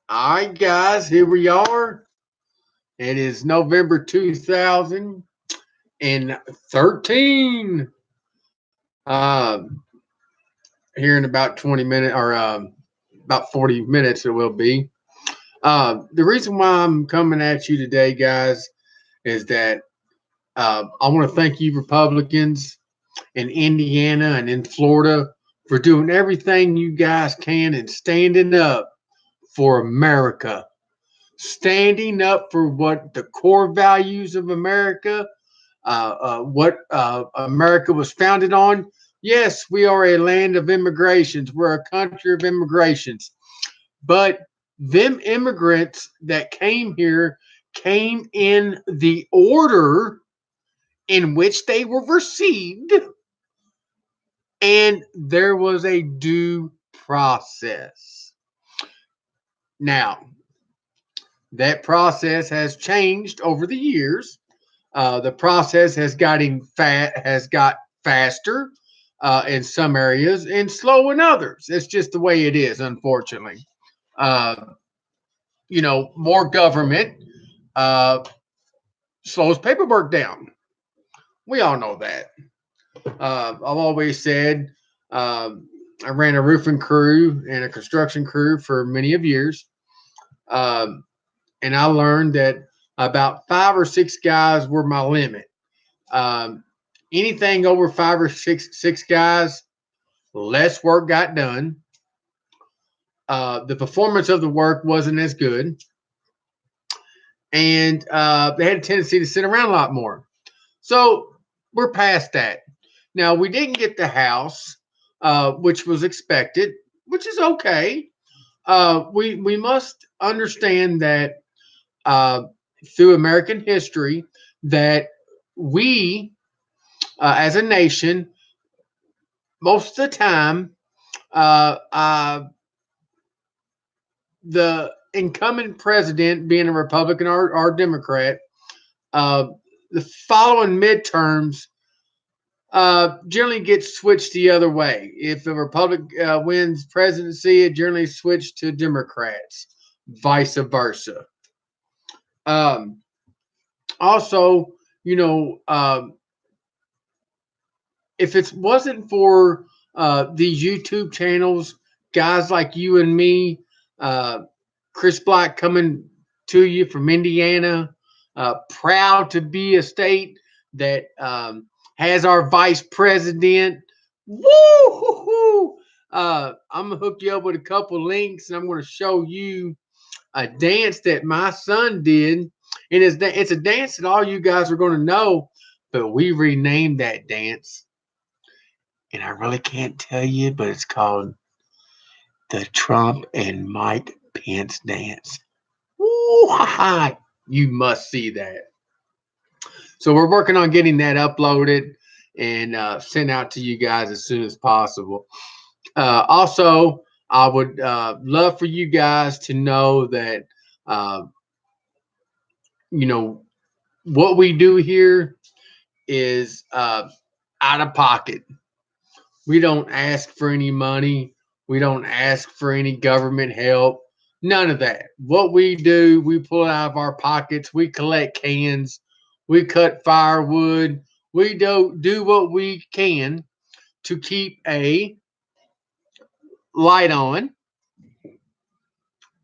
All right, guys, here we are. It is November 2013. Um, Here in about 20 minutes or about 40 minutes, it will be. The reason why I'm coming at you today, guys, is that I want to thank you, Republicans in Indiana and in Florida, for doing everything you guys can and standing up for America, standing up for what the core values of America, what America was founded on. Yes, we are a land of immigrations. We're a country of immigrations. But them immigrants that came here came in the order in which they were received, and there was a due process. Now, that process has changed over the years. The process has got faster in some areas and slow in others. It's just the way it is, unfortunately. Uh, more government uh, slows paperwork down. We all know that. I've always said I ran a roofing crew and a construction crew for many of years. Um, and I learned that about 5 or 6 guys were my limit. Um, Anything over five or six guys, less work got done. The performance of the work wasn't as good, and they had a tendency to sit around a lot more. So we're past that. Now we didn't get the house, which was expected, which is okay. We must understand that uh, through American history that we, as a nation, most of the time, uh, uh, the incumbent president, being a Republican or Democrat, uh, the following midterms generally gets switched the other way. If the Republic wins presidency, it generally switched to Democrats, vice versa. Um, Also, you know, if it wasn't for these YouTube channels, guys like you and me, uh, Chris Black coming to you from Indiana, proud to be a state that has our vice president. Woo! I'm gonna hook you up with a couple links, and I'm gonna show you a dance that my son did, and it's a dance that all you guys are gonna know, but we renamed that dance, and I really can't tell you, but it's called the Trump and Mike Pence dance. Ooh, ha, ha. You must see that. So we're working on getting that uploaded and sent out to you guys as soon as possible. Also, I would love for you guys to know that uh, you know what we do here is out of pocket. We don't ask for any money. We don't ask for any government help. None of that. What we do, we pull out of our pockets. We collect cans. We cut firewood. We do what we can to keep a light on,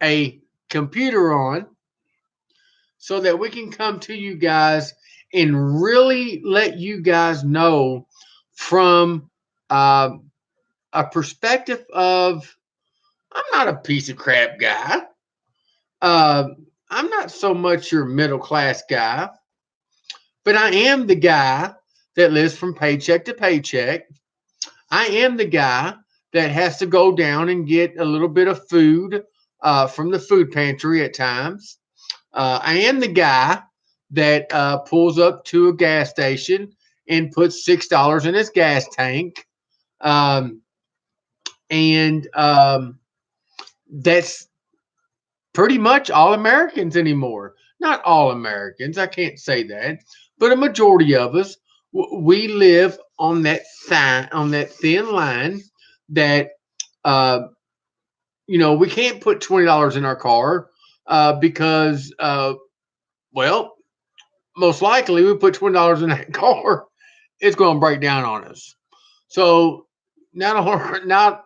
a computer on, so that we can come to you guys and really let you guys know from uh, a perspective of I'm not a piece of crap guy. Uh, I'm not so much your middle class guy, but I am the guy that lives from paycheck to paycheck. I am the guy that has to go down and get a little bit of food from the food pantry at times. I am the guy that pulls up to a gas station and puts $6 in his gas tank. Um, and That's pretty much all Americans anymore. Not all Americans, I can't say that, but a majority of us, we live on that thin line that uh, we can't put $20 in our car because, well, most likely we put $20 in that car, it's going to break down on us. So not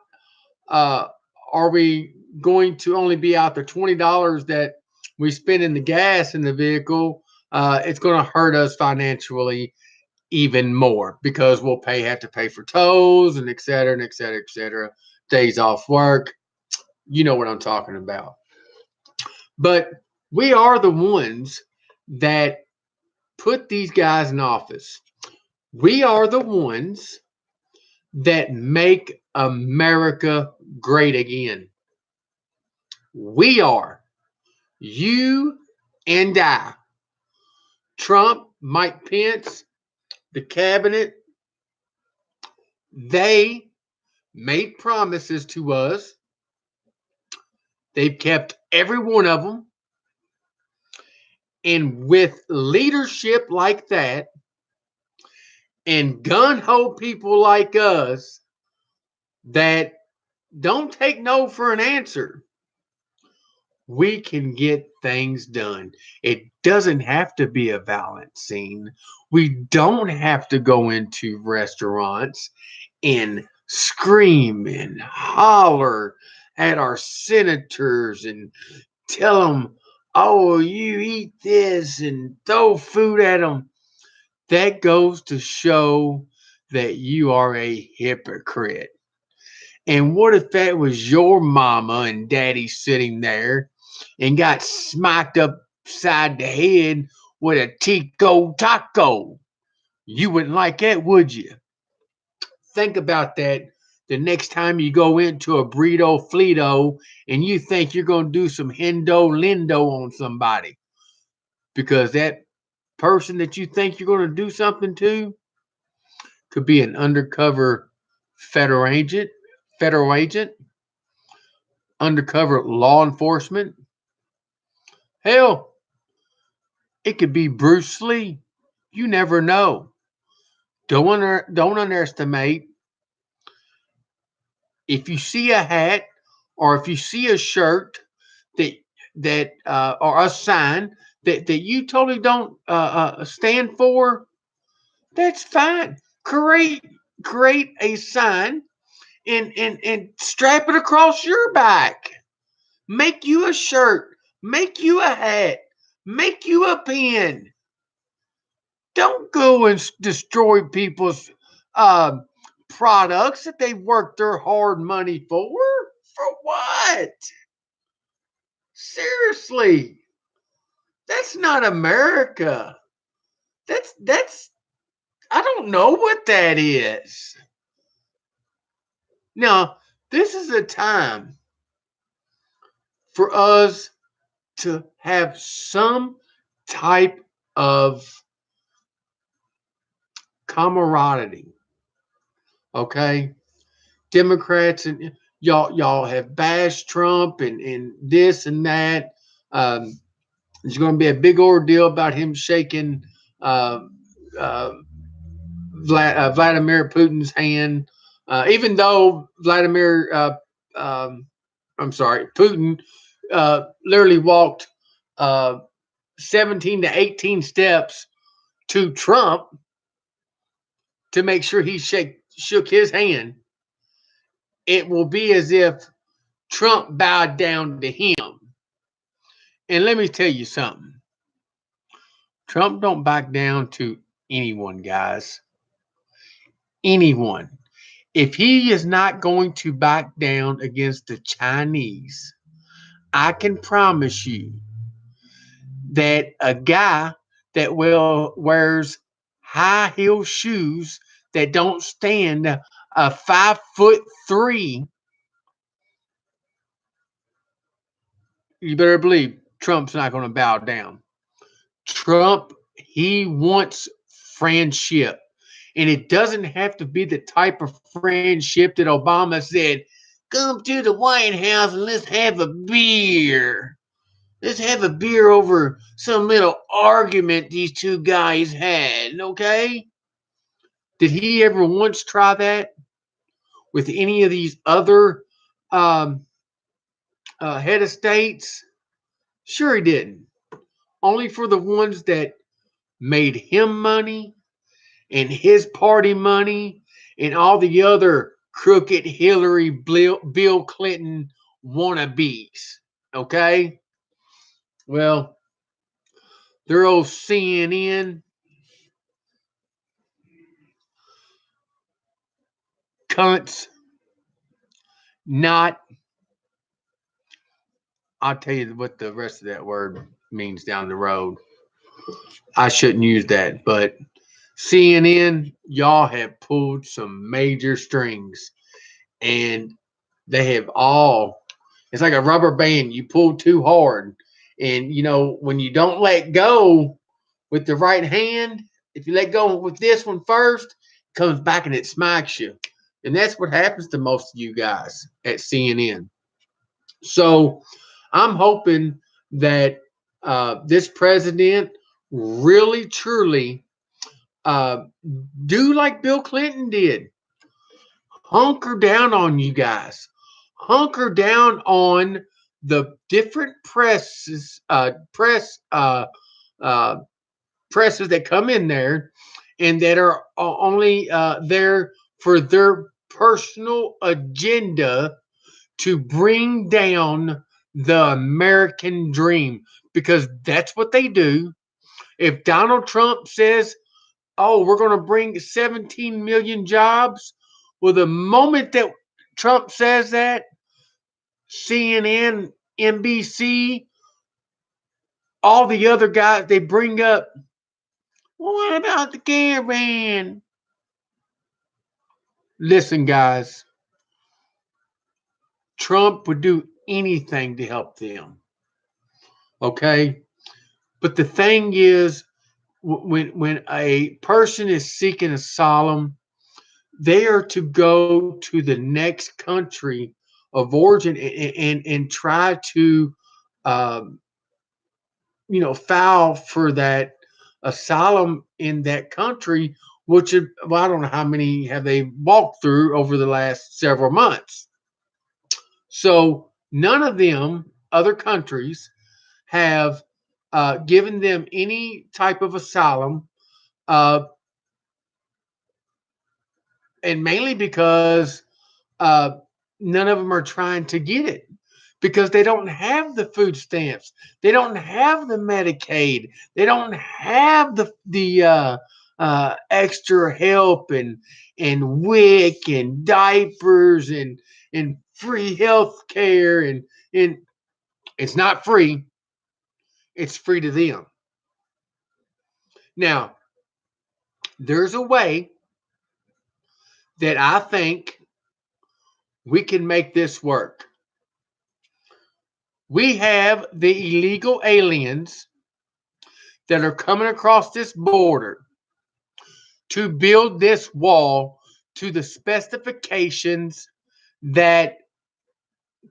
uh, are we going to only be out the $20 that we spend in the gas in the vehicle? It's going to hurt us financially even more because we'll have to pay for tolls and et cetera, and et cetera, et cetera. Days off work. You know what I'm talking about. But we are the ones that put these guys in office. We are the ones that make America great again. We are. You and I. Trump, Mike Pence, the cabinet, they made promises to us. They've kept every one of them. And with leadership like that, and gun-ho people like us that don't take no for an answer, we can get things done. It doesn't have to be a violent scene. We don't have to go into restaurants and scream and holler at our senators and tell them, oh, you eat this and throw food at them. That goes to show that you are a hypocrite. And what if that was your mama and daddy sitting there and got smacked upside the head with a Tico taco? You wouldn't like that, would you? Think about that the next time you go into a burrito Flito and you think you're going to do some Hendo Lindo on somebody because that person that you think you're going to do something to could be an undercover federal agent, undercover law enforcement. Hell, it could be Bruce Lee. You never know. Don't underestimate. If you see a hat or if you see a shirt that or a sign that you totally don't stand for, that's fine. Create a sign and strap it across your back. Make you a shirt. Make you a hat. Make you a pin. Don't go and destroy people's uh, products that they've worked their hard money for. For what? Seriously, that's not America. That's I don't know what that is. Now, this is a time for us to have some type of camaraderie. Okay? Democrats and y'all have bashed Trump and this and that. There's going to be a big ordeal about him shaking uh, uh, Vladimir Putin's hand, even though Putin literally walked 17 to 18 steps to Trump to make sure he shook his hand. It will be as if Trump bowed down to him. And let me tell you something. Trump don't back down to anyone, guys. Anyone. If he is not going to back down against the Chinese, I can promise you that a guy that wears high heel shoes that don't stand a 5'3", you better believe Trump's not going to bow down. Trump, he wants friendship. And it doesn't have to be the type of friendship that Obama said, come to the White House and let's have a beer. Let's have a beer over some little argument these two guys had, okay? Did he ever once try that with any of these other head of states? Sure, he didn't. Only for the ones that made him money and his party money and all the other crooked Hillary, Bill Clinton wannabes. Okay? Well, their old CNN cunts, not, I'll tell you what the rest of that word means down the road. I shouldn't use that, but CNN, y'all have pulled some major strings, and they have all, it's like a rubber band. You pull too hard. And, when you don't let go with the right hand, if you let go with this one first, it comes back and it smacks you. And that's what happens to most of you guys at CNN. So I'm hoping that this president really, truly uh, do like Bill Clinton did. Hunker down on you guys. Hunker down on the different uh, presses that come in there and that are only there for their personal agenda to bring down the American dream, because that's what they do. If Donald Trump says, "Oh, we're going to bring 17 million jobs," well, the moment that Trump says that, CNN, NBC, all the other guys, they bring up, well, what about the caravan? Listen, guys, Trump would do anything to help them. Okay? But the thing is, when a person is seeking asylum, they are to go to the next country of origin and try to um, file for that asylum in that country, which well, I don't know how many have they walked through over the last several months. So none of them other countries have given them any type of asylum, uh, and mainly because uh, none of them are trying to get it, because they don't have the food stamps, they don't have the Medicaid, they don't have the extra help and WIC and diapers and free health care, and it's not free, it's free to them. Now, there's a way that I think we can make this work. We have the illegal aliens that are coming across this border to build this wall to the specifications that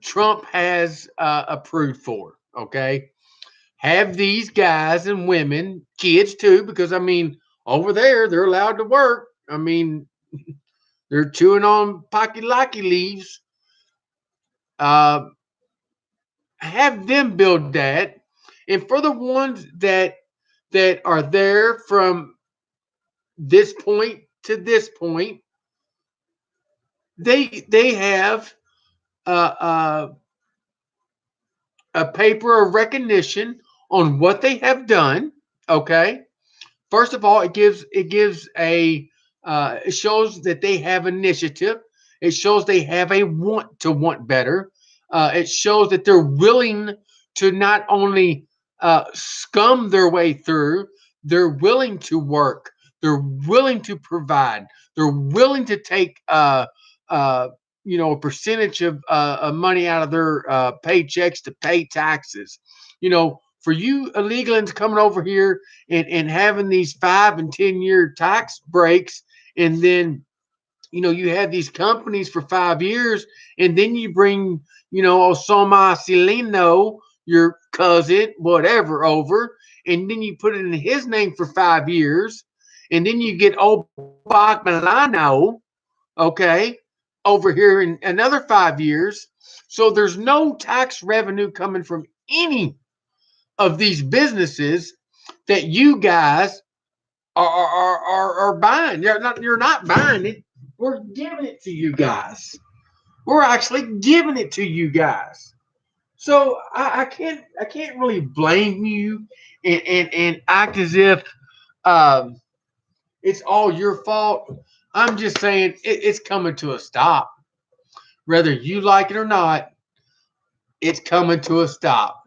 Trump has approved for. Okay. Have these guys and women, kids too, because I mean, over there, they're allowed to work. I mean, they're chewing on pocky locky leaves. Uh, have them build that. And for the ones that are there from this point to this point, they have uh, uh, a paper of recognition on what they have done. Okay, first of all, it gives a it shows that they have initiative. It shows they have a want better. It shows that they're willing to not only scum their way through, they're willing to work. They're willing to provide. They're willing to take uh, a percentage of money out of their paychecks to pay taxes. For you illegals coming over here and having these 5 and 10 year tax breaks, and then you have these companies for 5 years, and then you bring Osama Sileno, your cousin, whatever, over, and then you put it in his name for 5 years, and then you get Obak Milano, okay, over here in another 5 years. So there's no tax revenue coming from any of these businesses that you guys are buying. You're not buying it. We're giving it to you guys. We're actually giving it to you guys. So I can't really blame you and act as if um, it's all your fault. I'm just saying it's coming to a stop. Whether you like it or not, it's coming to a stop.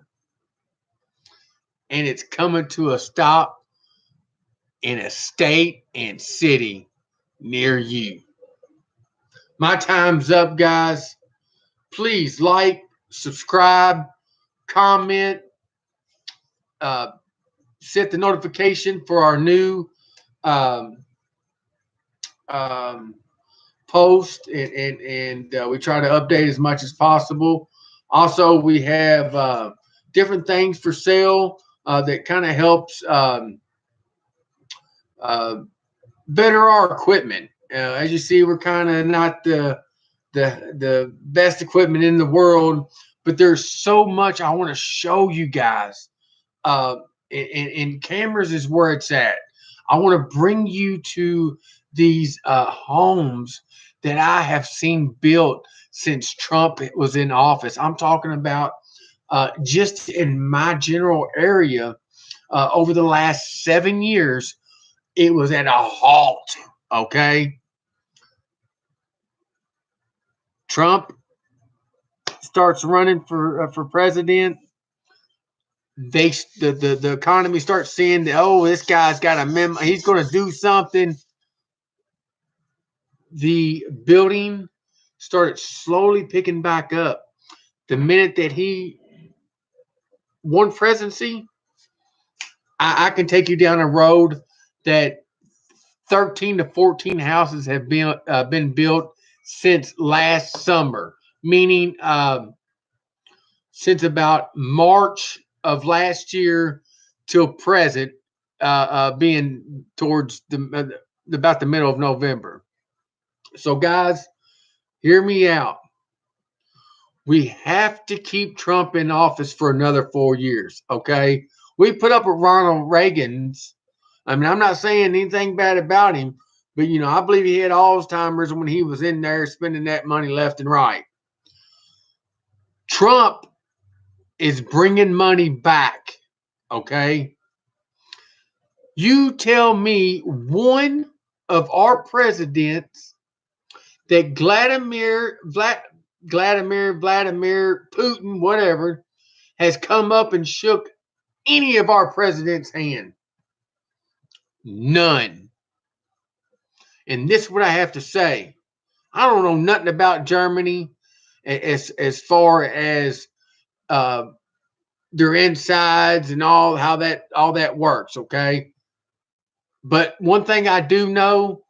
And it's coming to a stop in a state and city near you. My time's up, guys. Please like, subscribe, comment, uh, set the notification for our new um, um, post, and we try to update as much as possible. Also, we have different things for sale that kind of helps uh, better our equipment. As you see, we're kind of not the best equipment in the world, but there's so much I want to show you guys. Uh, and cameras is where it's at. I want to bring you to these homes that I have seen built since Trump was in office. I'm talking about just in my general area over the last 7 years, it was at a halt. Okay. Trump starts running for president. The economy starts seeing that, oh, this guy's got a memo, he's going to do something. The building started slowly picking back up. The minute that he won presidency, I can take you down a road that 13 to 14 houses have been built since last summer, meaning since about March of last year till present, being towards about the middle of November. So, guys, hear me out. We have to keep Trump in office for another 4 years. Okay, we put up with Ronald Reagan's. I mean, I'm not saying anything bad about him, but I believe he had Alzheimer's when he was in there spending that money left and right. Trump is bringing money back. Okay, you tell me one of our presidents that Vladimir Putin, whatever, has come up and shook any of our president's hand. None. And this is what I have to say. I don't know nothing about Germany as far as their insides and all that works, okay? But one thing I do know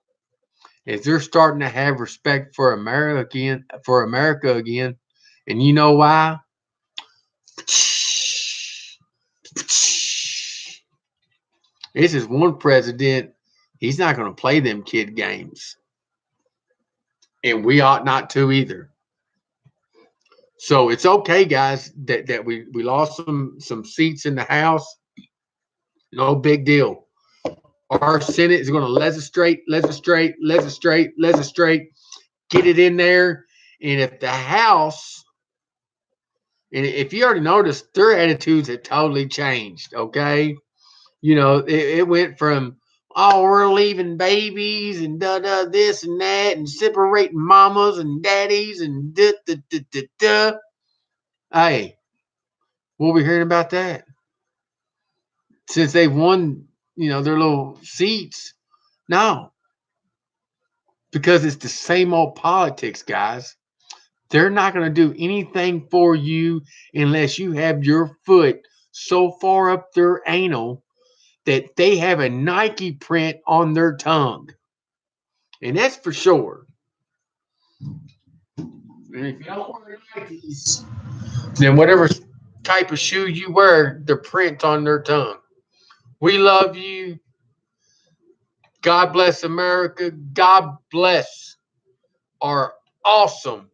is they're starting to have respect for America again. And you know why? This is one president. He's not going to play them kid games. And we ought not to either. So it's okay, guys, that we lost some seats in the House. No big deal. Our Senate is going to legislate, get it in there. And if the House, and if you already noticed, their attitudes have totally changed, okay? It went from, oh, we're leaving babies and this and that and separating mamas and daddies and da. Hey, we'll be hearing about that since they've won, their little seats. No, because it's the same old politics, guys. They're not going to do anything for you unless you have your foot so far up their anal that they have a Nike print on their tongue. And that's for sure. And if you don't wear Nikes, then whatever type of shoe you wear, the print on their tongue. We love you. God bless America. God bless our awesome,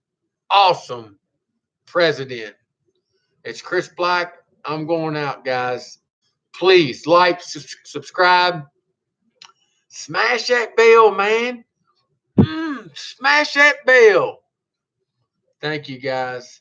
awesome president. It's Chris Black. I'm going out, guys. Please like, subscribe, smash that bell, man. Smash that bell. Thank you, guys.